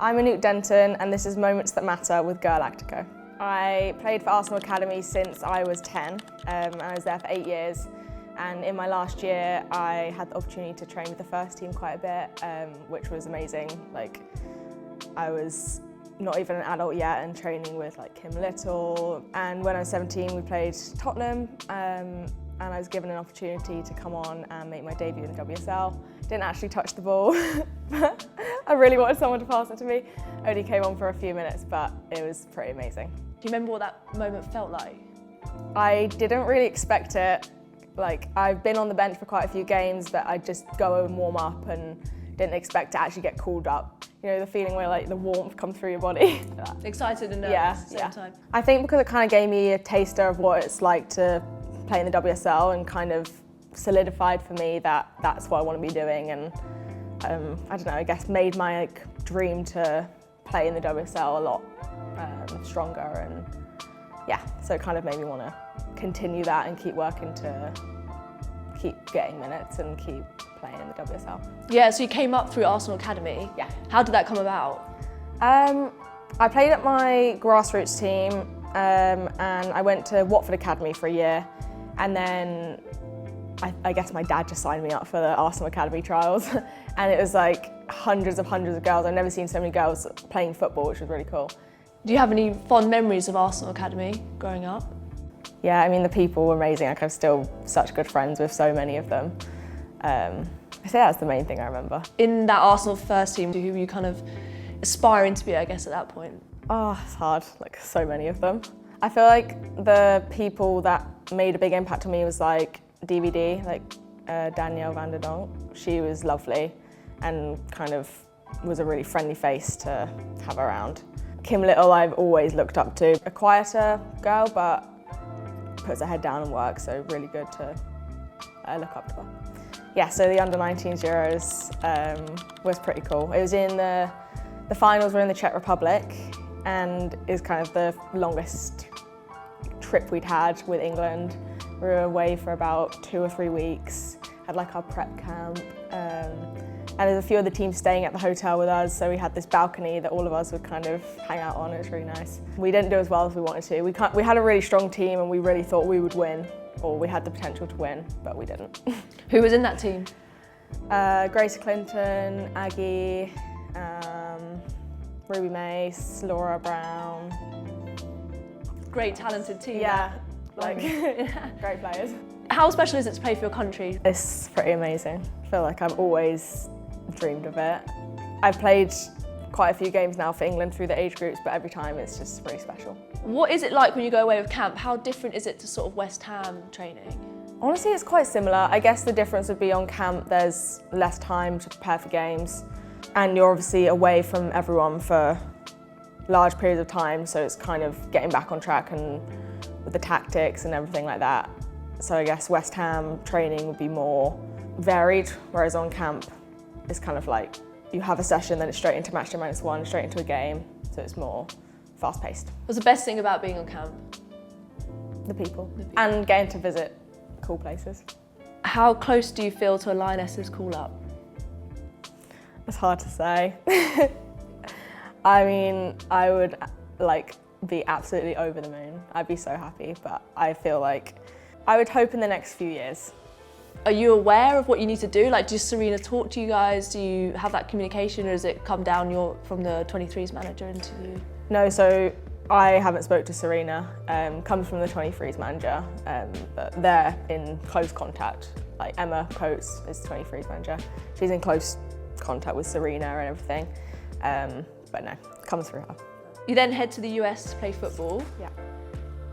I'm Anouk Denton and this is Moments That Matter with Girlactico. I played for Arsenal Academy since I was 10 and I was there for 8 years, and in my last year I had the opportunity to train with the first team quite a bit, which was amazing. Like, I was not even an adult yet and training with like Kim Little, and when I was 17 we played Tottenham and I was given an opportunity to come on and make my debut in the WSL. Didn't actually touch the ball, but I really wanted someone to pass it to me. Only came on for a few minutes, but it was pretty amazing. Do you remember what that moment felt like? I didn't really expect it. Like, I've been on the bench for quite a few games, but I just go and warm up and didn't expect to actually get called up. You know, the feeling where like the warmth comes through your body. Excited and nervous at the same time. I think because it kind of gave me a taster of what it's like to play in the WSL and kind of solidified for me that that's what I want to be doing, and I don't know, I guess made my dream to play in the WSL a lot stronger, and yeah, so it kind of made me want to continue that and keep working to keep getting minutes and keep playing in the WSL. Yeah, so you came up through Arsenal Academy. Yeah. How did that come about? I played at my grassroots team and I went to Watford Academy for a year, and then I guess my dad just signed me up for the Arsenal Academy trials and it was like hundreds of girls. I've never seen so many girls playing football, which was really cool. Do you have any fond memories of Arsenal Academy growing up? Yeah, I mean, the people were amazing. Like, I'm still such good friends with so many of them. I say that's the main thing I remember. In that Arsenal first team, who were you kind of aspiring to be, I guess, at that point? Oh, it's hard, like so many of them. I feel like the people that made a big impact on me was like DVD, like Danielle van der Donk. She was lovely and kind of was a really friendly face to have around. Kim Little I've always looked up to. A quieter girl, but puts her head down and works, so really good to look up to her. Yeah, so the under-19s Euros was pretty cool. It was in the finals were in the Czech Republic, and it was kind of the longest trip we'd had with England. We were away for about 2 or 3 weeks, had like our prep camp, and there's a few other teams staying at the hotel with us, so we had this balcony that all of us would kind of hang out on. It was really nice. We didn't do as well as we wanted to. We had a really strong team and we really thought we would win, or we had the potential to win, but we didn't. Who was in that team? Grace Clinton, Aggie, Ruby Mace, Laura Brown. Great talented team. Yeah, like great players. How special is it to play for your country? It's pretty amazing. I feel like I've always dreamed of it. I've played quite a few games now for England through the age groups, but every time it's just really special. What is it like when you go away with camp? How different is it to sort of West Ham training? Honestly, it's quite similar. I guess the difference would be on camp there's less time to prepare for games, and you're obviously away from everyone for large periods of time, so it's kind of getting back on track and with the tactics and everything like that. So I guess West Ham training would be more varied, whereas on camp it's kind of like you have a session, then it's straight into match day -1, straight into a game, so it's more fast-paced. What's the best thing about being on camp? The people. And getting to visit cool places. How close do you feel to a Lionesses call-up? It's hard to say. I mean, I would be absolutely over the moon. I'd be so happy, but I feel like I would hope in the next few years. Are you aware of what you need to do? Like, does Serena talk to you guys? Do you have that communication, or does it come down from the 23s manager into you? No, so I haven't spoke to Serena. Comes from the 23s manager, but they're in close contact. Like Emma Coates is the 23s manager. She's in close contact with Serena and everything. But no, it comes through her. You then head to the US to play football. Yeah.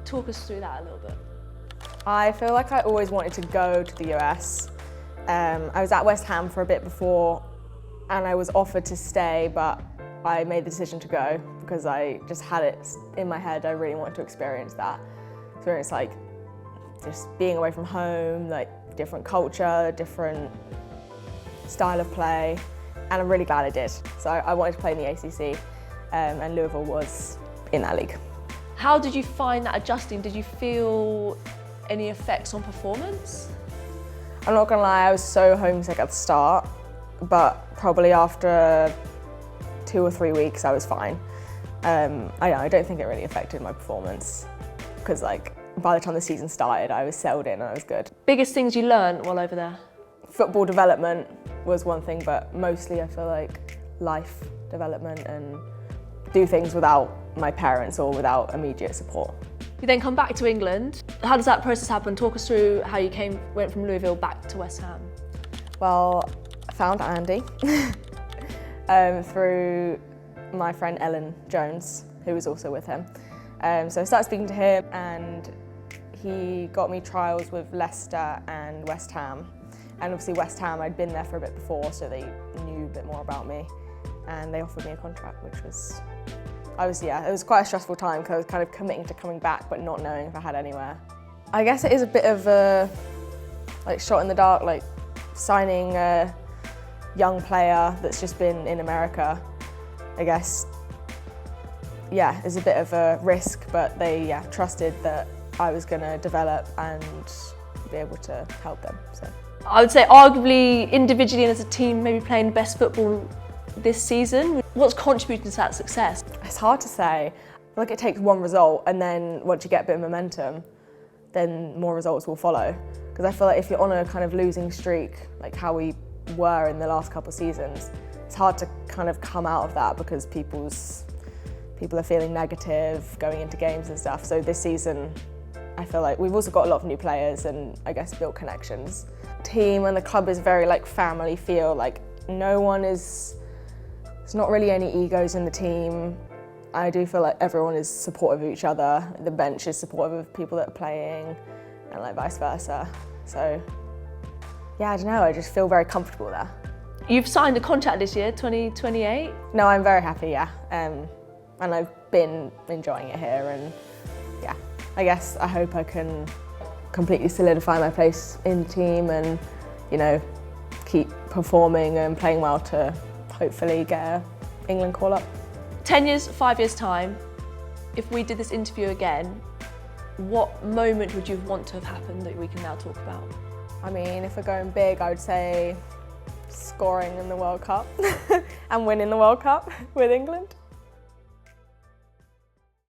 Talk us through that a little bit. I feel like I always wanted to go to the US. I was at West Ham for a bit before and I was offered to stay, but I made the decision to go because I just had it in my head. I really wanted to experience that. Experience like just being away from home, like different culture, different style of play, and I'm really glad I did. So I wanted to play in the ACC and Louisville was in that league. How did you find that adjusting? Did you feel any effects on performance? I'm not gonna lie, I was so homesick at the start, but probably after 2 or 3 weeks I was fine. I don't think it really affected my performance because like by the time the season started I was settled in and I was good. Biggest things you learned while over there? Football development was one thing, but mostly I feel like life development and do things without my parents or without immediate support. You then come back to England. How does that process happen? Talk us through how you went from Louisville back to West Ham. Well, I found Andy through my friend Ellen Jones, who was also with him. So I started speaking to him and he got me trials with Leicester and West Ham. And obviously West Ham, I'd been there for a bit before, so they knew a bit more about me. And they offered me a contract, which was, it was quite a stressful time because I was kind of committing to coming back but not knowing if I had anywhere. I guess it is a bit of a shot in the dark, like signing a young player that's just been in America. I guess, it's a bit of a risk, but they trusted that I was going to develop and be able to help them. So I would say arguably individually and as a team, maybe playing best football this season. What's contributing to that success? It's hard to say. I feel like it takes one result and then once you get a bit of momentum, then more results will follow. Because I feel like if you're on a kind of losing streak, like how we were in the last couple of seasons, it's hard to kind of come out of that because people are feeling negative going into games and stuff. So this season, I feel like we've also got a lot of new players and I guess built connections. Team and the club is very like family feel, like there's not really any egos in the team. I do feel like everyone is supportive of each other. The bench is supportive of people that are playing and like vice versa. So I don't know, I just feel very comfortable there. You've signed a contract this year, 2028? No, I'm very happy, and I've been enjoying it here and I guess I hope I can completely solidify my place in the team and, keep performing and playing well to hopefully get an England call-up. 10 years, 5 years time, if we did this interview again, what moment would you want to have happened that we can now talk about? I mean, if we're going big, I would say scoring in the World Cup and winning the World Cup with England.